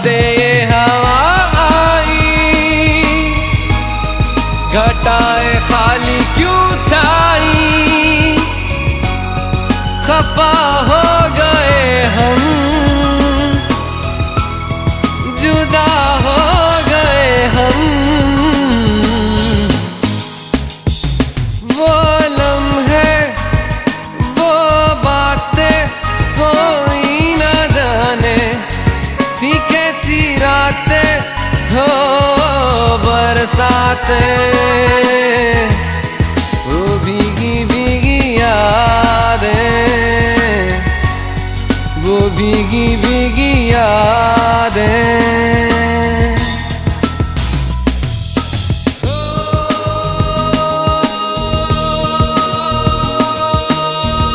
से ये हवा आई, घटाए खाली क्यों छाई, खफा हो गए हम, जुदा हो गए हम। वो लम्हे, वो बातें कोई ना जाने, थी कैसी रातें हो बरसातें, वो भीगी भीगी यादें, वो भीगी भीगी यादें।